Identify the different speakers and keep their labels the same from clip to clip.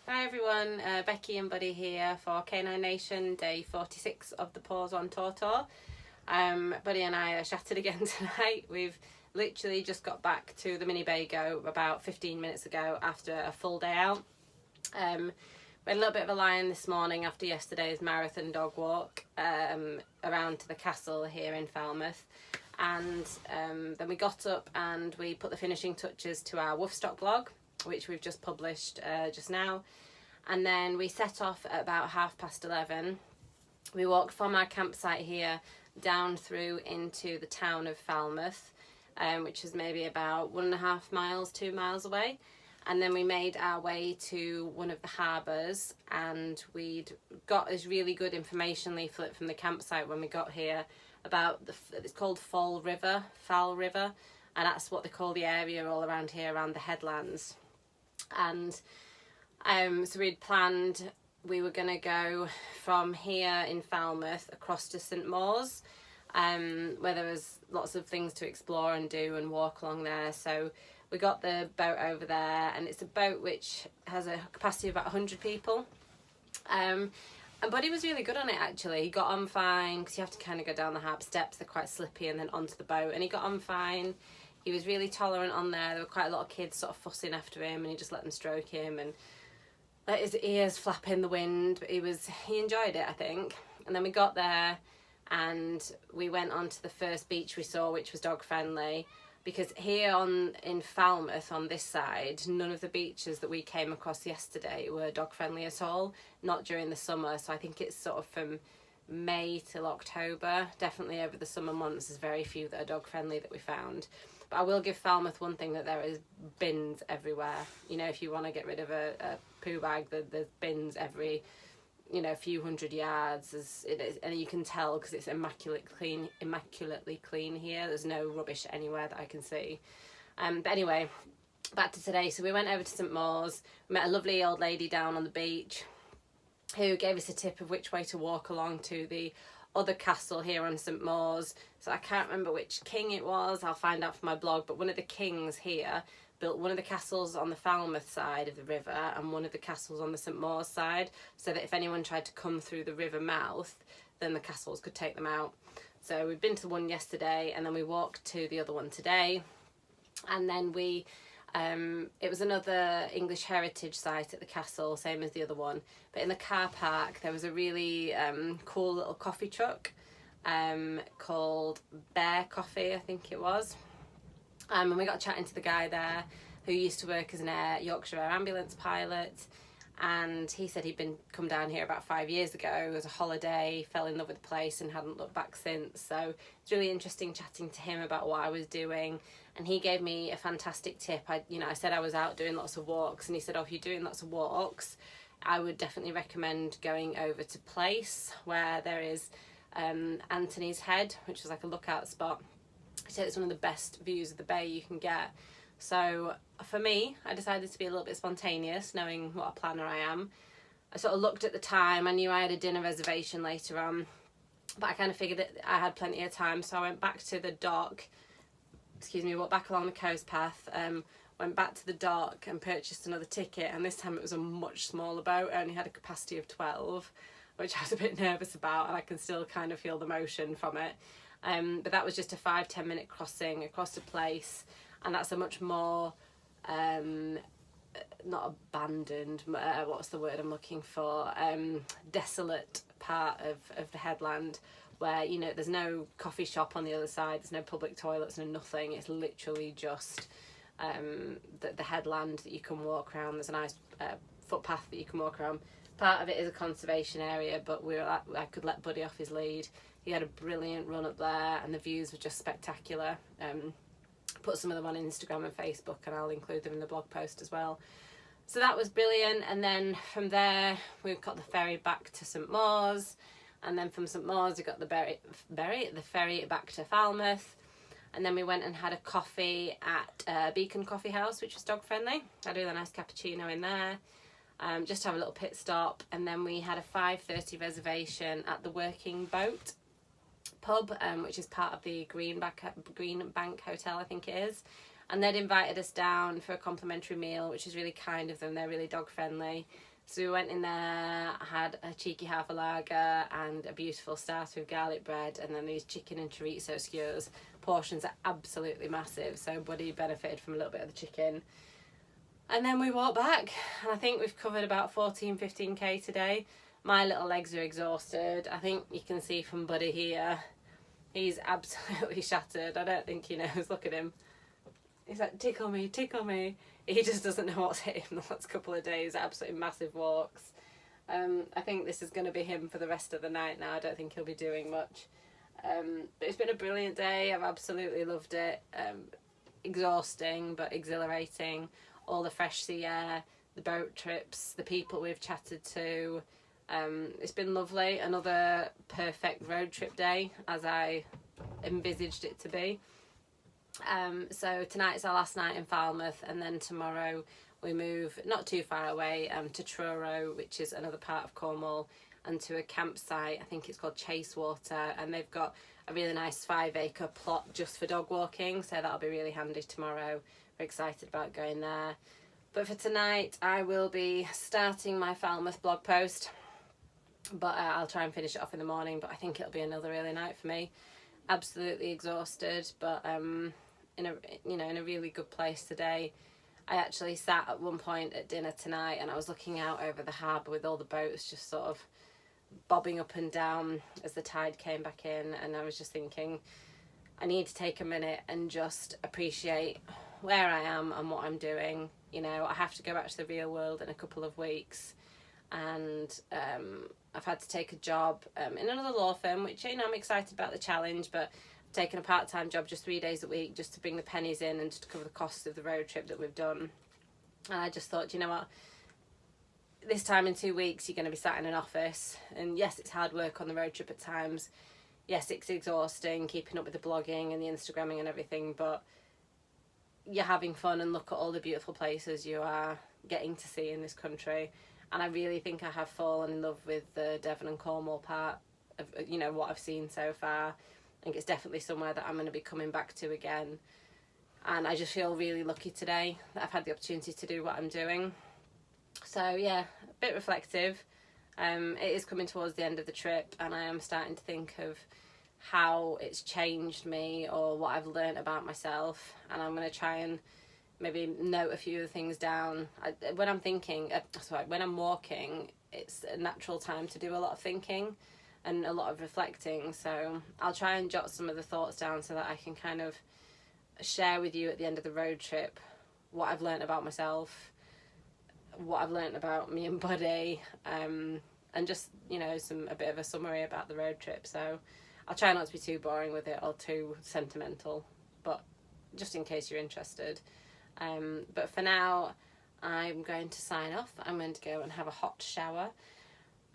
Speaker 1: Hi everyone, Becky and Buddy here for Canine Nation, day 46 of the Paws on Tour. Buddy and I are shattered again tonight. We've literally just got back to the Mini Bago about 15 minutes ago after a full day out. We had a little bit of a lie-in this morning after yesterday's marathon dog walk around to the castle here in Falmouth. And then we got up and we put the finishing touches to our Woofstock blog, which we've just published just now. And then we set off at about 11:30. We walked from our campsite here down through into the town of Falmouth, which is maybe about 1.5 miles, 2 miles away. And then we made our way to one of the harbours, and we'd got this really good information leaflet from the campsite when we got here about it's called Foul River, and that's what they call the area all around here, around the headlands. And so we'd planned we were going to go from here in Falmouth across to St Maurs, where there was lots of things to explore and do and walk along there. So we got the boat over there, and it's a boat which has a capacity of about 100 people. And Buddy was really good on it actually. He got on fine because you have to kind of go down the harbour steps, they're quite slippy, and then onto the boat, and he got on fine. He was really tolerant on there. There were quite a lot of kids sort of fussing after him, and he just let them stroke him and let his ears flap in the wind. But he enjoyed it, I think. And then we got there and we went on to the first beach we saw, which was dog friendly, because here in Falmouth on this side, none of the beaches that we came across yesterday were dog friendly at all, not during the summer. So I think it's sort of from May till October. Definitely over the summer months there's very few that are dog friendly that we found. But I will give Falmouth one thing, that there is bins everywhere. You know, if you want to get rid of a poo bag, there's bins every, few hundred yards. And you can tell because it's immaculately clean here. There's no rubbish anywhere that I can see. But anyway, back to today. So we went over to St Maurs. We met a lovely old lady down on the beach who gave us a tip of which way to walk along to the other castle here on St Maurs. So I can't remember which king it was, I'll find out from my blog, but one of the kings here built one of the castles on the Falmouth side of the river and one of the castles on the St Maurs side, so that if anyone tried to come through the river mouth, then the castles could take them out. So we've been to one yesterday, and then we walked to the other one today, and then it was another English heritage site at the castle, same as the other one. But in the car park, there was a really cool little coffee truck called Bear Coffee, I think it was. And we got chatting to the guy there who used to work as an Yorkshire Air ambulance pilot. And he said he'd come down here about 5 years ago as a holiday, fell in love with the place and hadn't looked back since. So it's really interesting chatting to him about what I was doing. And he gave me a fantastic tip. I said I was out doing lots of walks, and he said, if you're doing lots of walks, I would definitely recommend going over to Place, where there is Anthony's Head, which is like a lookout spot. He said it's one of the best views of the bay you can get. So for me, I decided to be a little bit spontaneous, knowing what a planner I am. I sort of looked at the time. I knew I had a dinner reservation later on, but I kind of figured that I had plenty of time. So I went back to the dock, walked back along the coast path, went back to the dock and purchased another ticket. And this time it was a much smaller boat. It only had a capacity of 12, which I was a bit nervous about, and I can still kind of feel the motion from it. But that was just a 5-10 minute crossing across the Place. And that's a much more, not abandoned, what's the word I'm looking for, desolate part of the headland, where, there's no coffee shop on the other side, there's no public toilets, no nothing. It's literally just the headland that you can walk around. There's a nice footpath that you can walk around. Part of it is a conservation area, but I could let Buddy off his lead. He had a brilliant run up there, and the views were just spectacular. Put some of them on Instagram and Facebook, and I'll include them in the blog post as well. So that was brilliant. And then from there we've got the ferry back to St Maurs, and then from St Maurs we got the ferry back to Falmouth, and then we went and had a coffee at Beacon Coffee House, which was dog friendly. I had a nice cappuccino in there, just to have a little pit stop. And then we had a 5:30 reservation at the Working Boat pub, which is part of the Green Bank Hotel, I think it is. And they'd invited us down for a complimentary meal, which is really kind of them. They're really dog friendly. So we went in there, had a cheeky half a lager and a beautiful starter with garlic bread, and then these chicken and chorizo skewers. Portions are absolutely massive, so Buddy benefited from a little bit of the chicken. And then we walked back, and I think we've covered about 14-15k today. My little legs are exhausted. I think you can see from Buddy here, he's absolutely shattered. I don't think he knows. Look at him. He's like, tickle me, tickle me. He just doesn't know what's hit him the last couple of days. Absolutely massive walks. I think this is going to be him for the rest of the night now. I don't think he'll be doing much. But it's been a brilliant day. I've absolutely loved it. Exhausting but exhilarating. All the fresh sea air, the boat trips, the people we've chatted to. It's been lovely. Another perfect road trip day, as I envisaged it to be. So tonight's our last night in Falmouth, and then tomorrow we move not too far away to Truro, which is another part of Cornwall, and to a campsite. I think it's called Chasewater, and they've got a really nice 5-acre plot just for dog walking, so that'll be really handy tomorrow. We're excited about going there. But for tonight I will be starting my Falmouth blog post, but I'll try and finish it off in the morning. But I think it'll be another really night for me. Absolutely exhausted, but in a really good place today. I actually sat at one point at dinner tonight and I was looking out over the harbour with all the boats just sort of bobbing up and down as the tide came back in, and I was just thinking I need to take a minute and just appreciate where I am and what I'm doing. You know, I have to go back to the real world in a couple of weeks, and I've had to take a job in another law firm, which, you know, I'm excited about the challenge, but I've taken a part-time job just 3 days a week just to bring the pennies in and just to cover the costs of the road trip that we've done. And I just thought, you know what, this time in 2 weeks you're going to be sat in an office, and yes, it's hard work on the road trip at times. Yes, it's exhausting keeping up with the blogging and the Instagramming and everything, but you're having fun, and look at all the beautiful places you are getting to see in this country. And I really think I have fallen in love with the Devon and Cornwall part of, you know, what I've seen so far. I think it's definitely somewhere that I'm going to be coming back to again. And I just feel really lucky today that I've had the opportunity to do what I'm doing. So yeah, a bit reflective. It is coming towards the end of the trip, and I am starting to think of how it's changed me or what I've learned about myself, and I'm going to try and maybe note a few of the things down. When I'm walking, it's a natural time to do a lot of thinking and a lot of reflecting, so I'll try and jot some of the thoughts down so that I can kind of share with you at the end of the road trip what I've learned about myself, what I've learned about me and Buddy, and just, you know, a bit of a summary about the road trip. So I'll try not to be too boring with it or too sentimental, but just in case you're interested. But for now, I'm going to sign off. I'm going to go and have a hot shower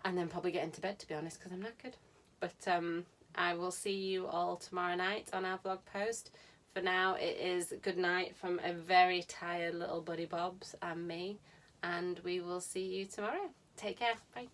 Speaker 1: and then probably get into bed, to be honest, because I'm knackered. But I will see you all tomorrow night on our vlog post. For now, it is good night from a very tired little Buddy Bobs and me, and we will see you tomorrow. Take care. Bye.